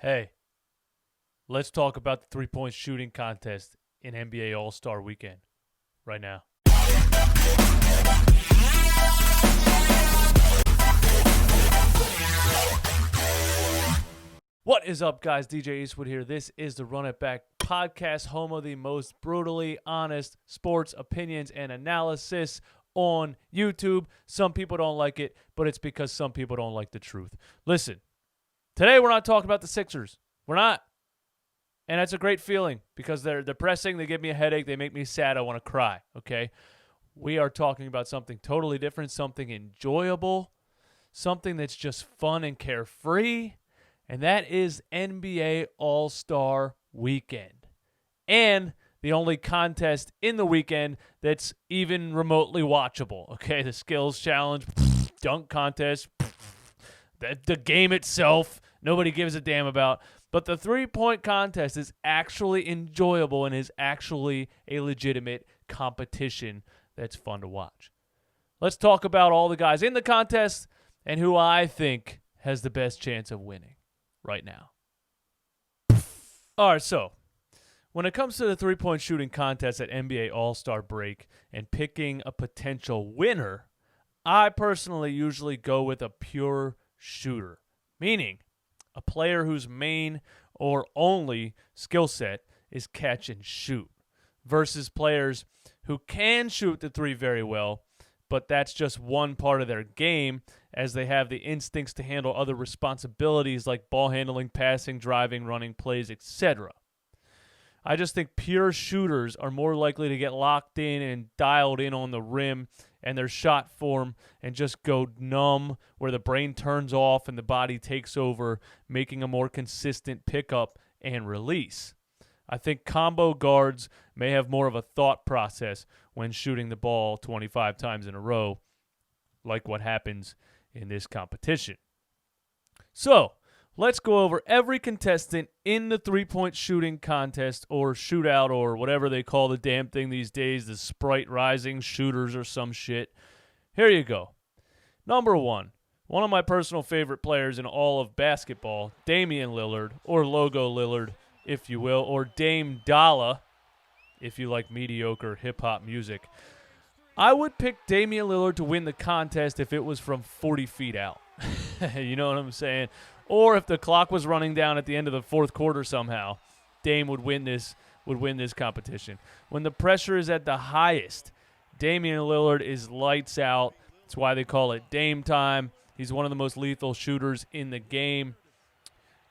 Hey, let's talk about the three-point shooting contest in NBA All-Star Weekend right now. What is up, guys? DJ Eastwood here. This is the Run It Back podcast, home of the most brutally honest sports opinions and analysis on YouTube. Some people don't like it, but it's because some people don't like the truth. Listen, today we're not talking about the Sixers. We're not. And that's a great feeling because they're depressing. They give me a headache. They make me sad. I want to cry, okay? We are talking about something totally different, something enjoyable, something that's just fun and carefree, and that is NBA All-Star Weekend. And the only contest in the weekend that's even remotely watchable, okay? The skills challenge, dunk contest, the game itself, nobody gives a damn about. But the three-point contest is actually enjoyable and is actually a legitimate competition that's fun to watch. Let's talk about all the guys in the contest and who I think has the best chance of winning right now. All right, so when it comes to the three-point shooting contest at NBA All-Star Break and picking a potential winner, I personally usually go with a pure shooter, meaning a player whose main or only skill set is catch and shoot versus players who can shoot the three very well, but that's just one part of their game as they have the instincts to handle other responsibilities like ball handling, passing, driving, running plays, etc. I just think pure shooters are more likely to get locked in and dialed in on the rim and their shot form and just go numb where the brain turns off and the body takes over, making a more consistent pickup and release. I think combo guards may have more of a thought process when shooting the ball 25 times in a row, like what happens in this competition. So, let's go over every contestant in the three-point shooting contest or shootout or whatever they call the damn thing these days, the Sprite Rising shooters or some shit. Here you go. Number one of my personal favorite players in all of basketball, Damian Lillard, or Logo Lillard, if you will, or Dame Dollar, if you like mediocre hip-hop music. I would pick Damian Lillard to win the contest if it was from 40 feet out. You know what I'm saying? Or if the clock was running down at the end of the fourth quarter somehow, Dame would win this competition. When the pressure is at the highest, Damian Lillard is lights out. That's why they call it Dame time. He's one of the most lethal shooters in the game.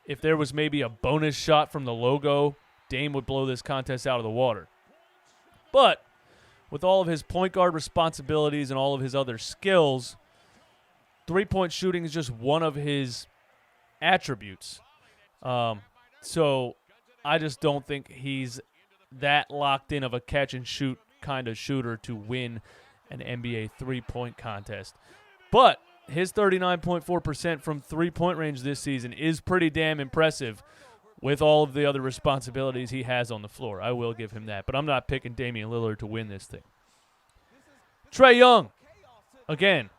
If there was maybe a bonus shot from the logo, Dame would blow this contest out of the water. But with all of his point guard responsibilities and all of his other skills, three-point shooting is just one of his attributes. So I just don't think he's that locked in of a catch-and-shoot kind of shooter to win an NBA three-point contest. But his 39.4% from three-point range this season is pretty damn impressive with all of the other responsibilities he has on the floor. I will give him that. But I'm not picking Damian Lillard to win this thing. Trey Young, again,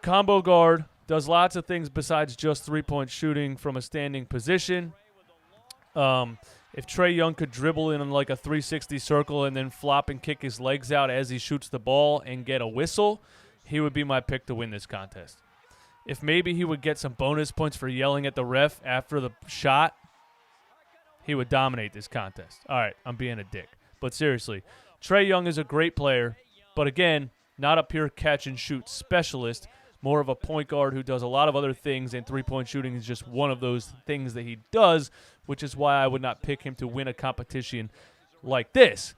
combo guard, does lots of things besides just three-point shooting from a standing position. If Trey Young could dribble in like a 360 circle and then flop and kick his legs out as he shoots the ball and get a whistle, he would be my pick to win this contest. If maybe he would get some bonus points for yelling at the ref after the shot, he would dominate this contest. All right, I'm being a dick. But seriously, Trey Young is a great player, but again, not a pure catch-and-shoot specialist, more of a point guard who does a lot of other things, and three-point shooting is just one of those things that he does, which is why I would not pick him to win a competition like this.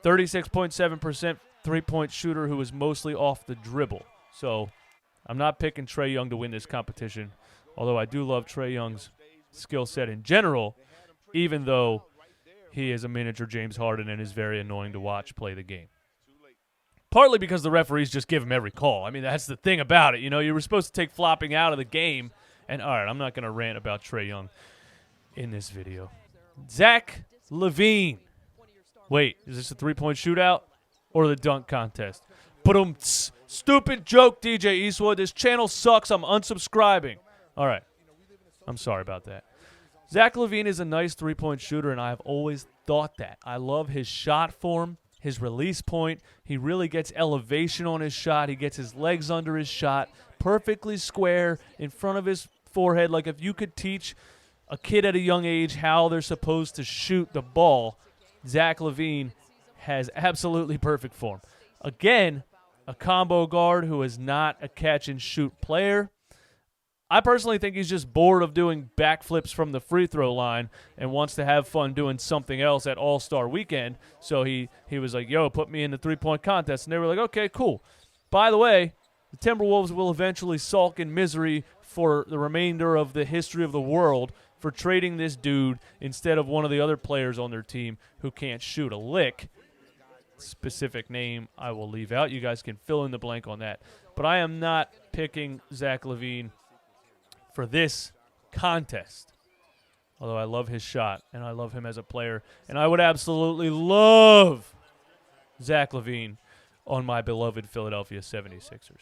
36.7% three-point shooter who is mostly off the dribble. So I'm not picking Trey Young to win this competition, although I do love Trey Young's skill set in general, even though he is a miniature James Harden and is very annoying to watch play the game. Partly because the referees just give him every call. I mean, that's the thing about it. You know, you were supposed to take flopping out of the game. And, all right, I'm not going to rant about Trey Young in this video. Zach LaVine. Wait, is this a three-point shootout or the dunk contest? Stupid joke, DJ Eastwood. This channel sucks. I'm unsubscribing. All right. I'm sorry about that. Zach LaVine is a nice three-point shooter, and I've always thought that. I love his shot form, his release point. He really gets elevation on his shot. He gets his legs under his shot, perfectly square in front of his forehead. Like if you could teach a kid at a young age how they're supposed to shoot the ball, Zach LaVine has absolutely perfect form. Again, a combo guard who is not a catch-and-shoot player. I personally think he's just bored of doing backflips from the free throw line and wants to have fun doing something else at All-Star Weekend. So he was like, yo, put me in the three-point contest. And they were like, okay, cool. By the way, the Timberwolves will eventually sulk in misery for the remainder of the history of the world for trading this dude instead of one of the other players on their team who can't shoot a lick. Specific name I will leave out. You guys can fill in the blank on that. But I am not picking Zach LaVine for this contest, although I love his shot and I love him as a player, and I would absolutely love Zach LaVine on my beloved Philadelphia 76ers.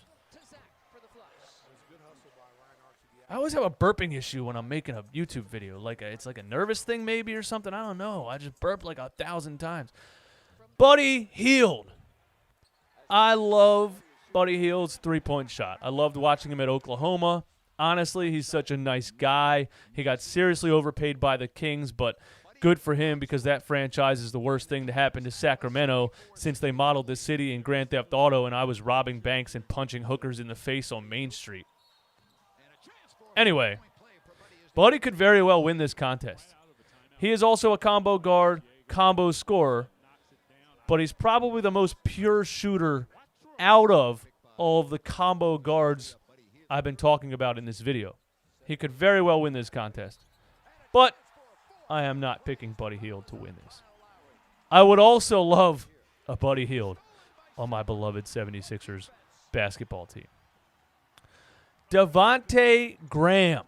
I always have a burping issue when I'm making a YouTube video. It's like a nervous thing maybe or something. I don't know. I just burp like 1,000 times. Buddy Hield. I love Buddy Hield's three-point shot. I loved watching him at Oklahoma. Honestly, he's such a nice guy. He got seriously overpaid by the Kings, but good for him because that franchise is the worst thing to happen to Sacramento since they modeled the city in Grand Theft Auto and I was robbing banks and punching hookers in the face on Main Street. Anyway, Buddy could very well win this contest. He is also a combo guard, combo scorer, but he's probably the most pure shooter out of all of the combo guards I've been talking about in this video. He could very well win this contest. But I am not picking Buddy Hield to win this. I would also love a Buddy Hield on my beloved 76ers basketball team. Devonte Graham.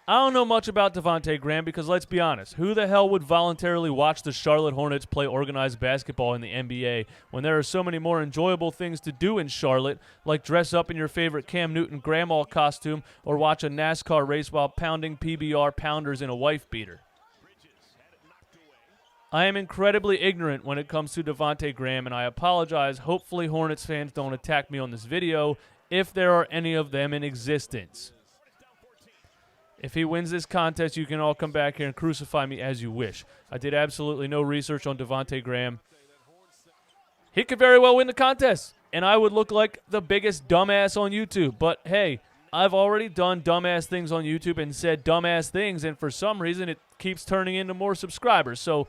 I don't know much about Devonte Graham because, let's be honest, who the hell would voluntarily watch the Charlotte Hornets play organized basketball in the NBA when there are so many more enjoyable things to do in Charlotte, like dress up in your favorite Cam Newton grandma costume or watch a NASCAR race while pounding PBR pounders in a wife beater? I am incredibly ignorant when it comes to Devonte Graham, and I apologize. Hopefully Hornets fans don't attack me on this video if there are any of them in existence. If he wins this contest, you can all come back here and crucify me as you wish. I did absolutely no research on Devonte Graham. He could very well win the contest, and I would look like the biggest dumbass on YouTube. But, hey, I've already done dumbass things on YouTube and said dumbass things, and for some reason it keeps turning into more subscribers. So,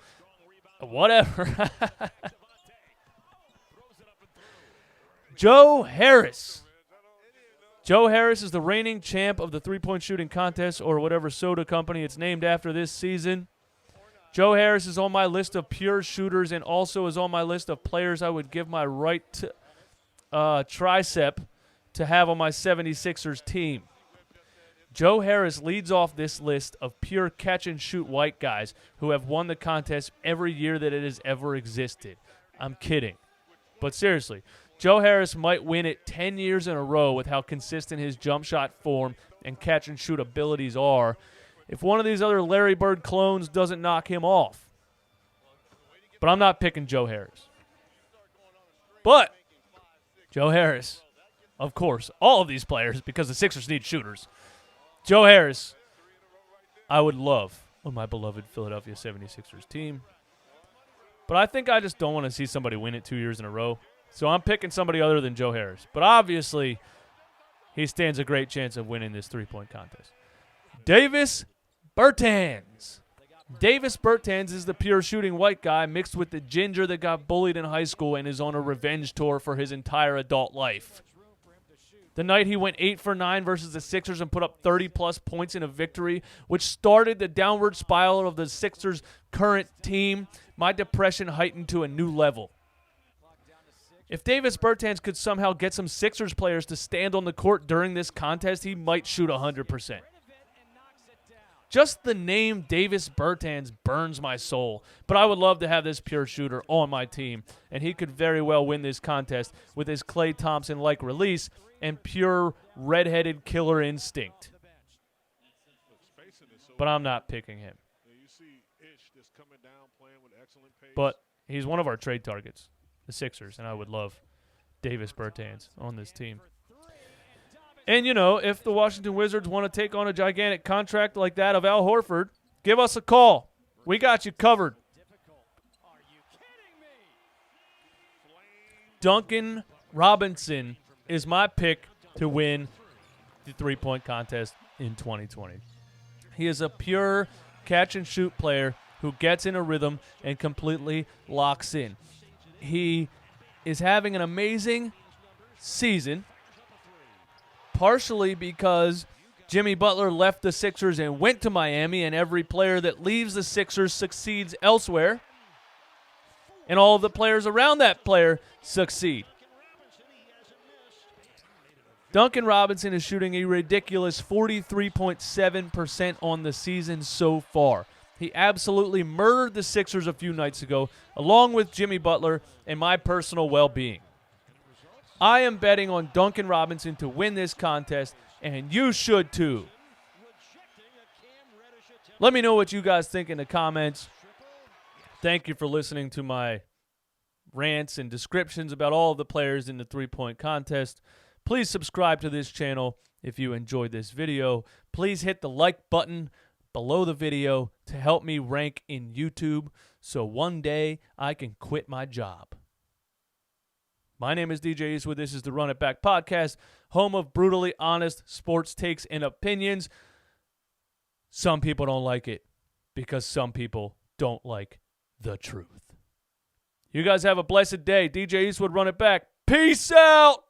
whatever. Joe Harris. Joe Harris is the reigning champ of the three-point shooting contest or whatever soda company it's named after this season. Joe Harris is on my list of pure shooters and also is on my list of players I would give my right tricep to have on my 76ers team. Joe Harris leads off this list of pure catch-and-shoot white guys who have won the contest every year that it has ever existed. I'm kidding. But seriously, Joe Harris might win it 10 years in a row with how consistent his jump shot form and catch-and-shoot abilities are if one of these other Larry Bird clones doesn't knock him off. But I'm not picking Joe Harris. But Joe Harris, of course, all of these players, because the Sixers need shooters. Joe Harris, I would love on my beloved Philadelphia 76ers team. But I think I just don't want to see somebody win it 2 years in a row. So I'm picking somebody other than Joe Harris. But obviously, he stands a great chance of winning this three-point contest. Davis Bertans. Davis Bertans is the pure shooting white guy mixed with the ginger that got bullied in high school and is on a revenge tour for his entire adult life. The night he went 8 for 9 versus the Sixers and put up 30-plus points in a victory, which started the downward spiral of the Sixers' current team, my depression heightened to a new level. If Davis Bertans could somehow get some Sixers players to stand on the court during this contest, he might shoot 100%. Just the name Davis Bertans burns my soul, but I would love to have this pure shooter on my team, and he could very well win this contest with his Klay Thompson-like release and pure redheaded killer instinct. but I'm not picking him. But he's one of our trade targets, the Sixers, and I would love Davis Bertans on this team. And, you know, if the Washington Wizards want to take on a gigantic contract like that of Al Horford, give us a call. We got you covered. Duncan Robinson is my pick to win the three-point contest in 2020. He is a pure catch-and-shoot player who gets in a rhythm and completely locks in. He is having an amazing season, partially because Jimmy Butler left the Sixers and went to Miami, and every player that leaves the Sixers succeeds elsewhere, and all of the players around that player succeed. Duncan Robinson is shooting a ridiculous 43.7% on the season so far. He absolutely murdered the Sixers a few nights ago, along with Jimmy Butler and my personal well-being. I am betting on Duncan Robinson to win this contest, and you should too. Let me know what you guys think in the comments. Thank you for listening to my rants and descriptions about all of the players in the three-point contest. Please subscribe to this channel if you enjoyed this video. Please hit the like button below the video to help me rank in YouTube so one day I can quit my job. My name is DJ Eastwood. This is the Run It Back Podcast, home of brutally honest sports takes and opinions. Some people don't like it because some people don't like the truth. You guys have a blessed day. DJ Eastwood, Run It Back. Peace out.